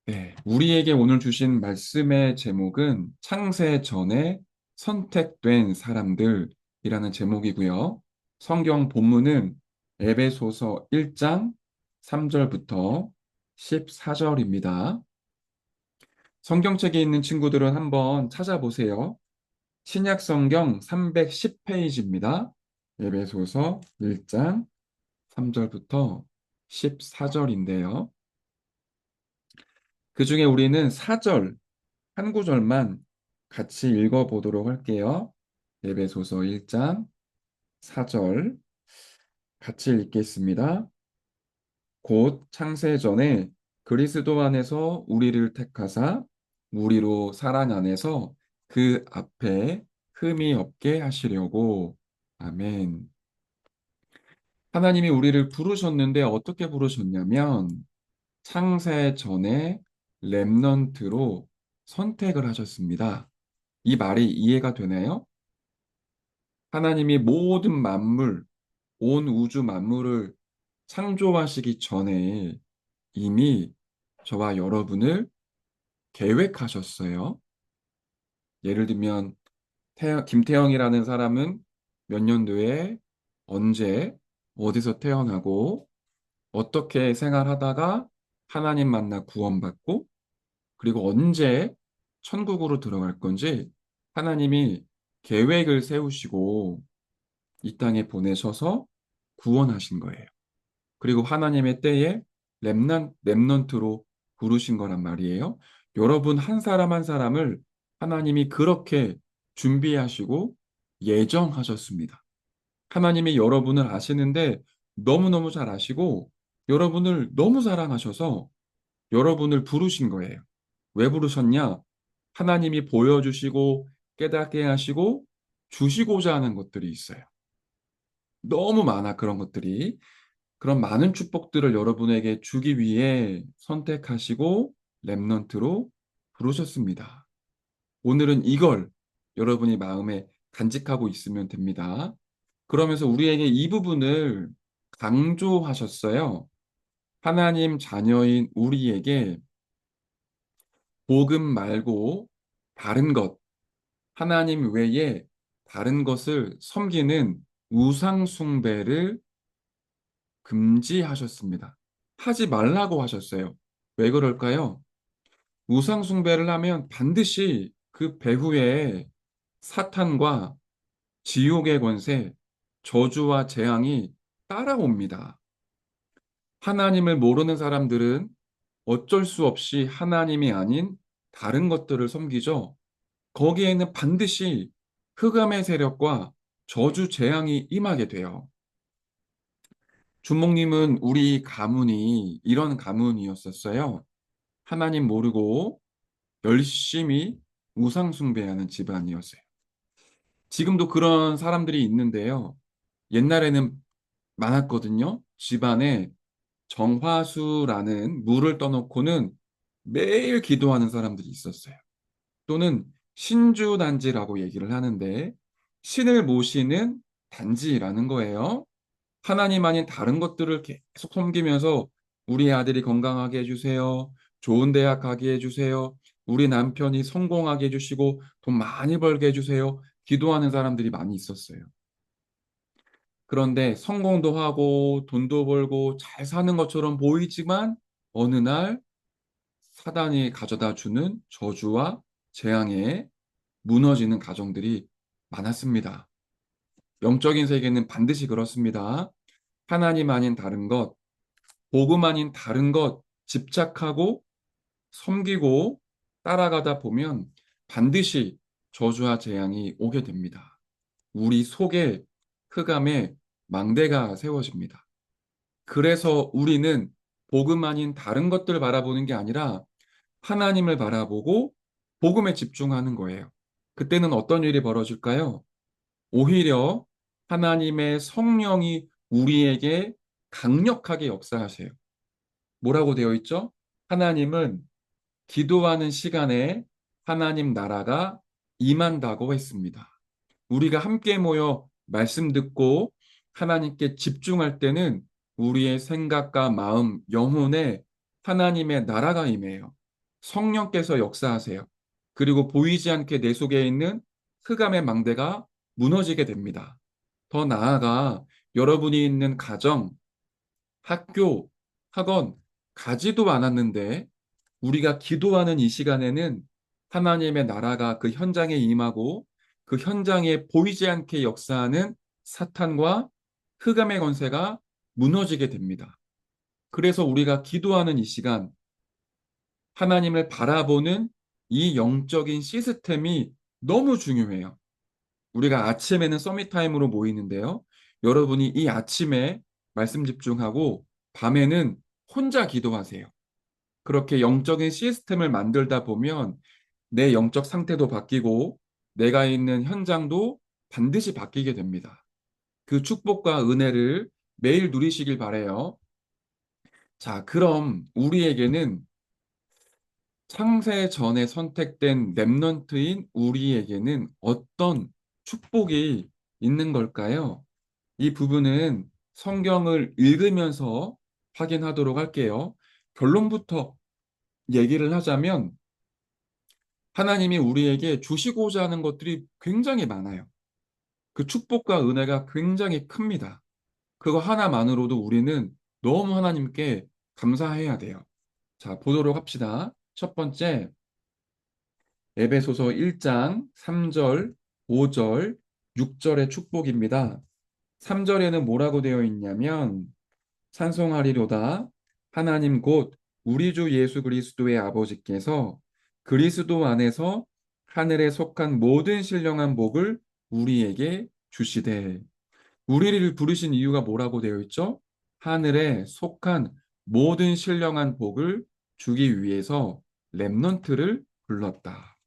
네, 우리에게 오늘 주신 말씀의 제목은 창세 전에 선택된 사람들이라는 제목이고요. 성경 본문은 에베소서 1장 3절부터 14절입니다. 성경책에 있는 친구들은 한번 찾아보세요. 신약 성경 310페이지입니다. 에베소서 1장 3절부터 14절인데요. 그 중에 우리는 4절, 한 구절만 같이 읽어보도록 할게요. 에베소서 1장 4절 같이 읽겠습니다. 곧 창세전에 그리스도 안에서 우리를 택하사 우리로 사랑 안에서 그 앞에 흠이 없게 하시려고. 아멘. 하나님이 우리를 부르셨는데 어떻게 부르셨냐면 창세 전에 렘넌트로 선택을 하셨습니다. 이 말이 이해가 되나요? 하나님이 모든 만물, 온 우주 만물을 창조하시기 전에 이미 저와 여러분을 계획하셨어요. 예를 들면 김태형이라는 사람은 몇 년도에 언제 어디서 태어나고 어떻게 생활하다가 하나님 만나 구원받고 그리고 언제 천국으로 들어갈 건지 하나님이 계획을 세우시고 이 땅에 보내셔서 구원하신 거예요. 그리고 하나님의 때에 렘넌트로 부르신 거란 말이에요. 여러분 한 사람 한 사람을 하나님이 그렇게 준비하시고 예정하셨습니다. 하나님이 여러분을 아시는데 너무너무 잘 아시고 여러분을 너무 사랑하셔서 여러분을 부르신 거예요. 왜 부르셨냐? 하나님이 보여주시고 깨닫게 하시고 주시고자 하는 것들이 있어요. 너무 많아, 그런 것들이. 그런 많은 축복들을 여러분에게 주기 위해 선택하시고 렘넌트로 부르셨습니다. 오늘은 이걸 여러분이 마음에 간직하고 있으면 됩니다. 그러면서 우리에게 이 부분을 강조하셨어요. 하나님 자녀인 우리에게 복음 말고 다른 것, 하나님 외에 다른 것을 섬기는 우상 숭배를 금지하셨습니다. 하지 말라고 하셨어요. 왜 그럴까요? 우상 숭배를 하면 반드시 그 배후에 사탄과 지옥의 권세, 저주와 재앙이 따라옵니다. 하나님을 모르는 사람들은 어쩔 수 없이 하나님이 아닌 다른 것들을 섬기죠. 거기에는 반드시 흑암의 세력과 저주 재앙이 임하게 돼요. 주목님은 우리 가문이 이런 가문이었었어요. 하나님 모르고 열심히 우상숭배하는 집안이었어요. 지금도 그런 사람들이 있는데요. 옛날에는 많았거든요. 집안에 정화수라는 물을 떠놓고는 매일 기도하는 사람들이 있었어요. 또는 신주단지라고 얘기를 하는데 신을 모시는 단지라는 거예요. 하나님 아닌 다른 것들을 계속 섬기면서 우리 아들이 건강하게 해주세요. 좋은 대학 가게 해주세요. 우리 남편이 성공하게 해주시고 돈 많이 벌게 해주세요. 기도하는 사람들이 많이 있었어요. 그런데 성공도 하고 돈도 벌고 잘 사는 것처럼 보이지만 어느 날 사단이 가져다 주는 저주와 재앙에 무너지는 가정들이 많았습니다. 영적인 세계는 반드시 그렇습니다. 하나님 아닌 다른 것, 복음 아닌 다른 것 집착하고 섬기고 따라가다 보면 반드시 저주와 재앙이 오게 됩니다. 우리 속에 흑암의 망대가 세워집니다. 그래서 우리는 복음 아닌 다른 것들 바라보는 게 아니라 하나님을 바라보고 복음에 집중하는 거예요. 그때는 어떤 일이 벌어질까요? 오히려 하나님의 성령이 우리에게 강력하게 역사하세요. 뭐라고 되어 있죠? 하나님은 기도하는 시간에 하나님 나라가 임한다고 했습니다. 우리가 함께 모여 말씀 듣고 하나님께 집중할 때는 우리의 생각과 마음, 영혼에 하나님의 나라가 임해요. 성령께서 역사하세요. 그리고 보이지 않게 내 속에 있는 흑암의 망대가 무너지게 됩니다. 더 나아가 여러분이 있는 가정, 학교, 학원 가지도 않았는데 우리가 기도하는 이 시간에는 하나님의 나라가 그 현장에 임하고 그 현장에 보이지 않게 역사하는 사탄과 흑암의 권세가 무너지게 됩니다. 그래서 우리가 기도하는 이 시간, 하나님을 바라보는 이 영적인 시스템이 너무 중요해요. 우리가 아침에는 서밋 타임으로 모이는데요. 여러분이 이 아침에 말씀 집중하고 밤에는 혼자 기도하세요. 그렇게 영적인 시스템을 만들다 보면 내 영적 상태도 바뀌고 내가 있는 현장도 반드시 바뀌게 됩니다. 그 축복과 은혜를 매일 누리시길 바래요. 자, 그럼 우리에게는 창세 전에 선택된 렘넌트인 우리에게는 어떤 축복이 있는 걸까요? 이 부분은 성경을 읽으면서 확인하도록 할게요. 결론부터 얘기를 하자면 하나님이 우리에게 주시고자 하는 것들이 굉장히 많아요. 그 축복과 은혜가 굉장히 큽니다. 그거 하나만으로도 우리는 너무 하나님께 감사해야 돼요. 자, 보도록 합시다. 첫 번째, 에베소서 1장 3절, 5절, 6절의 축복입니다. 3절에는 뭐라고 되어 있냐면 찬송하리로다 하나님 곧 우리 주 예수 그리스도의 아버지께서 그리스도 안에서 하늘에 속한 모든 신령한 복을 우리에게 주시되 우리를 부르신 이유가 뭐라고 되어 있죠? 하늘에 속한 모든 신령한 복을 주기 위해서 렘넌트를 불렀다.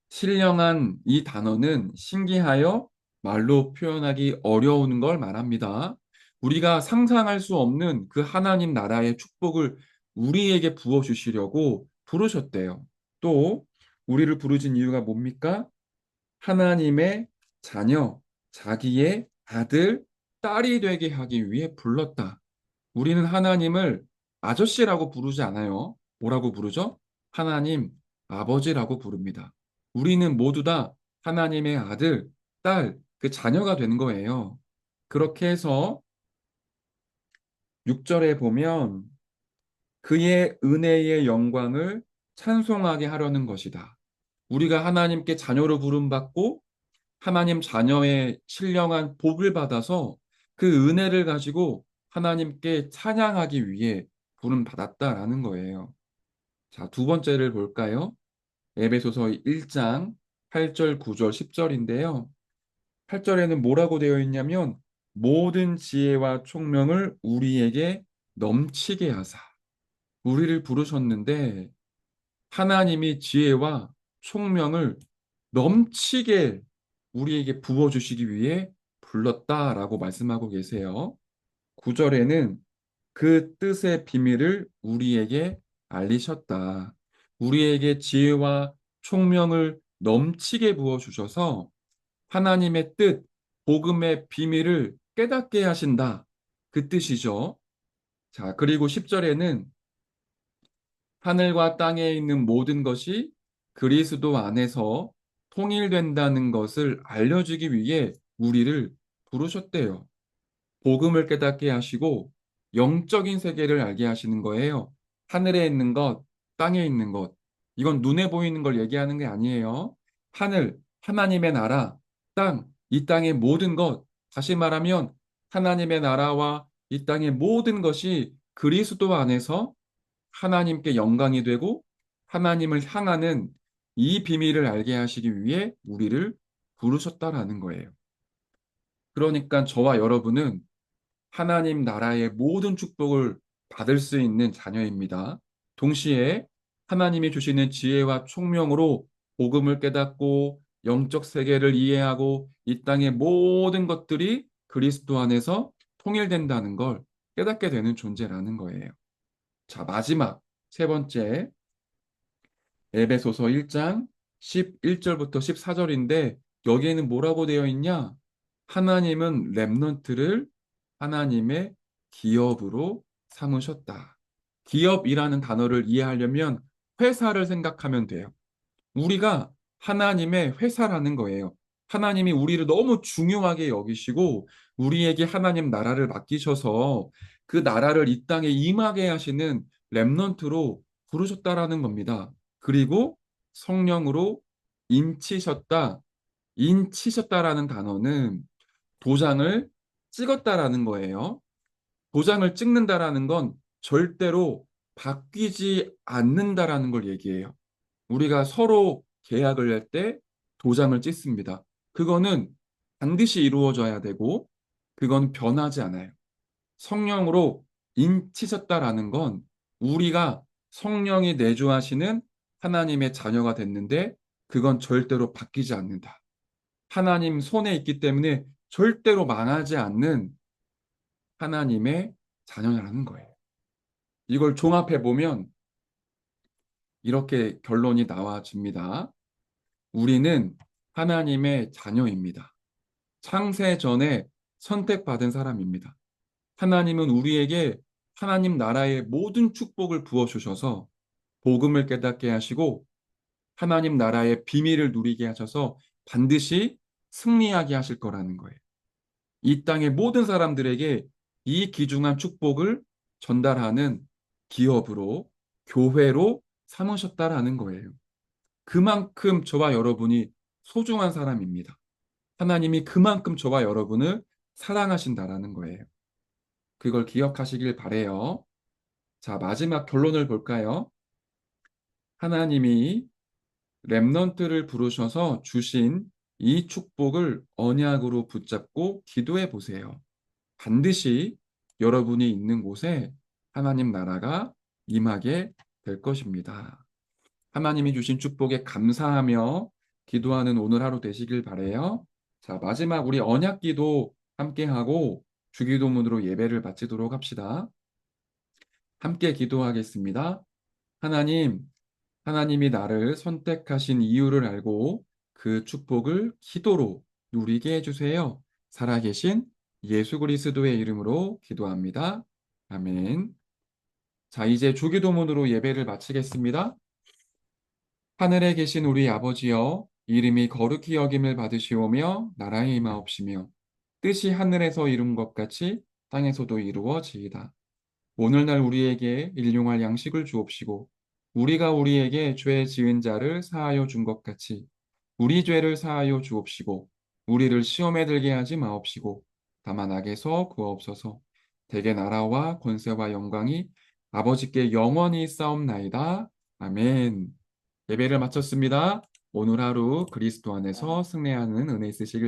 신령한 이 단어는 신기하여 말로 표현하기 어려운 걸 말합니다. 우리가 상상할 수 없는 그 하나님 나라의 축복을 우리에게 부어주시려고 부르셨대요. 또 우리를 부르신 이유가 뭡니까? 하나님의 자녀, 자기의 아들, 딸이 되게 하기 위해 불렀다. 우리는 하나님을 아저씨라고 부르지 않아요. 뭐라고 부르죠? 하나님 아버지라고 부릅니다. 우리는 모두 다 하나님의 아들, 딸, 그 자녀가 된 거예요. 그렇게 해서 6절에 보면 그의 은혜의 영광을 찬송하게 하려는 것이다. 우리가 하나님께 자녀로 부름받고 하나님 자녀의 신령한 복을 받아서 그 은혜를 가지고 하나님께 찬양하기 위해 부름받았다라는 거예요. 자, 두 번째를 볼까요? 에베소서 1장 8절, 9절, 10절인데요. 8절에는 뭐라고 되어 있냐면 모든 지혜와 총명을 우리에게 넘치게 하사 우리를 부르셨는데 하나님이 지혜와 총명을 넘치게 우리에게 부어주시기 위해 불렀다라고 말씀하고 계세요. 9절에는 그 뜻의 비밀을 우리에게 알리셨다. 우리에게 지혜와 총명을 넘치게 부어주셔서 하나님의 뜻, 복음의 비밀을 깨닫게 하신다. 그 뜻이죠. 자, 그리고 10절에는 하늘과 땅에 있는 모든 것이 그리스도 안에서 통일된다는 것을 알려주기 위해 우리를 부르셨대요. 복음을 깨닫게 하시고 영적인 세계를 알게 하시는 거예요. 하늘에 있는 것, 땅에 있는 것. 이건 눈에 보이는 걸 얘기하는 게 아니에요. 하늘, 하나님의 나라, 땅, 이 땅의 모든 것. 다시 말하면 하나님의 나라와 이 땅의 모든 것이 그리스도 안에서 하나님께 영광이 되고 하나님을 향하는 이 비밀을 알게 하시기 위해 우리를 부르셨다라는 거예요. 그러니까 저와 여러분은 하나님 나라의 모든 축복을 받을 수 있는 자녀입니다. 동시에 하나님이 주시는 지혜와 총명으로 복음을 깨닫고 영적 세계를 이해하고 이 땅의 모든 것들이 그리스도 안에서 통일된다는 걸 깨닫게 되는 존재라는 거예요. 자, 마지막 세 번째 에베소서 1장 11절부터 14절인데 여기에는 뭐라고 되어 있냐? 하나님은 렘넌트를 하나님의 기업으로 삼으셨다. 기업이라는 단어를 이해하려면 회사를 생각하면 돼요. 우리가 하나님의 회사라는 거예요. 하나님이 우리를 너무 중요하게 여기시고 우리에게 하나님 나라를 맡기셔서 그 나라를 이 땅에 임하게 하시는 렘넌트로 부르셨다라는 겁니다. 그리고 성령으로 인치셨다. 인치셨다라는 단어는 도장을 찍었다라는 거예요. 도장을 찍는다라는 건 절대로 바뀌지 않는다라는 걸 얘기해요. 우리가 서로 계약을 할 때 도장을 찍습니다. 그거는 반드시 이루어져야 되고 그건 변하지 않아요. 성령으로 인치셨다라는 건 우리가 성령이 내주하시는 하나님의 자녀가 됐는데 그건 절대로 바뀌지 않는다. 하나님 손에 있기 때문에 절대로 망하지 않는 하나님의 자녀라는 거예요. 이걸 종합해 보면 이렇게 결론이 나와집니다. 우리는 하나님의 자녀입니다. 창세 전에 선택받은 사람입니다. 하나님은 우리에게 하나님 나라의 모든 축복을 부어주셔서 복음을 깨닫게 하시고 하나님 나라의 비밀을 누리게 하셔서 반드시 승리하게 하실 거라는 거예요. 이 땅의 모든 사람들에게 이 귀중한 축복을 전달하는 기업으로, 교회로 삼으셨다라는 거예요. 그만큼 저와 여러분이 소중한 사람입니다. 하나님이 그만큼 저와 여러분을 사랑하신다라는 거예요. 그걸 기억하시길 바래요. 자, 마지막 결론을 볼까요? 하나님이 렘넌트를 부르셔서 주신 이 축복을 언약으로 붙잡고 기도해 보세요. 반드시 여러분이 있는 곳에 하나님 나라가 임하게 될 것입니다. 하나님이 주신 축복에 감사하며 기도하는 오늘 하루 되시길 바래요. 자, 마지막 우리 언약 기도 함께 하고 주기도문으로 예배를 마치도록 합시다. 함께 기도하겠습니다. 하나님, 하나님이 나를 선택하신 이유를 알고 그 축복을 기도로 누리게 해주세요. 살아계신 예수 그리스도의 이름으로 기도합니다. 아멘. 자, 이제 주기도문으로 예배를 마치겠습니다. 하늘에 계신 우리 아버지여, 이름이 거룩히 여김을 받으시오며 나라의 임하옵시며 뜻이 하늘에서 이룬 것 같이 땅에서도 이루어지이다. 오늘날 우리에게 일용할 양식을 주옵시고 우리가 우리에게 죄 지은 자를 사하여 준 것 같이 우리 죄를 사하여 주옵시고 우리를 시험에 들게 하지 마옵시고 다만 악에서 구하옵소서. 대개 나라와 권세와 영광이 아버지께 영원히 싸움나이다. 아멘. 예배를 마쳤습니다. 오늘 하루 그리스도 안에서 승리하는 은혜 있으시길